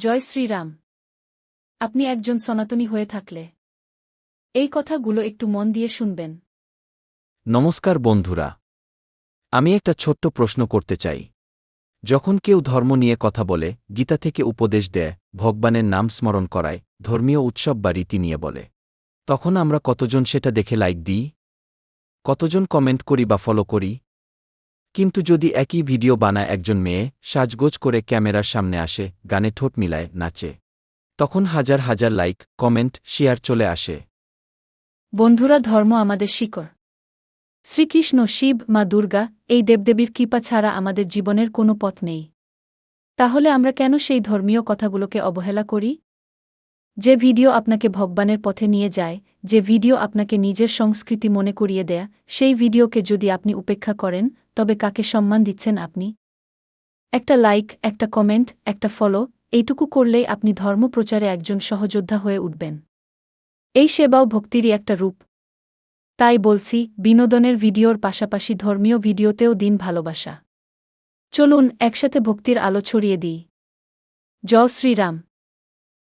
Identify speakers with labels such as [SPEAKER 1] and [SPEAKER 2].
[SPEAKER 1] জয় শ্রীরাম। আপনি একজন সনাতনী হয়ে থাকলে এই কথাগুলো একটু মন দিয়ে শুনবেন।
[SPEAKER 2] নমস্কার বন্ধুরা, আমি একটা ছোট্ট প্রশ্ন করতে চাই। যখন কেউ ধর্ম নিয়ে কথা বলে, গীতা থেকে উপদেশ দেয়, ভগবানের নাম স্মরণ করায়, ধর্মীয় উৎসব বা রীতি নিয়ে বলে, তখন আমরা কতজন সেটা দেখে লাইক দিই? কতজন কমেন্ট করি বা ফলো করি? কিন্তু যদি একই ভিডিও বানায় একজন মেয়ে, সাজগোজ করে ক্যামেরার সামনে আসে, গানে ঠোঁট মিলায়, নাচে, তখন হাজার হাজার লাইক, কমেন্ট, শেয়ার চলে আসে।
[SPEAKER 1] বন্ধুরা, ধর্ম আমাদের শিকড়। শ্রীকৃষ্ণ, শিব, মা দুর্গা, এই দেবদেবীর কৃপা ছাড়া আমাদের জীবনের কোনো পথ নেই। তাহলে আমরা কেন সেই ধর্মীয় কথাগুলোকে অবহেলা করি? যে ভিডিও আপনাকে ভগবানের পথে নিয়ে যায়, যে ভিডিও আপনাকে নিজের সংস্কৃতি মনে করিয়ে দেয়, সেই ভিডিওকে যদি আপনি উপেক্ষা করেন, তবে কাকে সম্মান দিচ্ছেন আপনি? একটা লাইক, একটা কমেন্ট, একটা ফলো, এইটুকু করলেই আপনি ধর্ম প্রচারে একজন সহযোদ্ধা হয়ে উঠবেন। এই সেবাও ভক্তিরই একটা রূপ। তাই বলছি, বিনোদনের ভিডিওর পাশাপাশি ধর্মীয় ভিডিওতেও দিন ভালোবাসা। চলুন একসাথে ভক্তির আলো ছড়িয়ে দিই। জয় শ্রীরাম।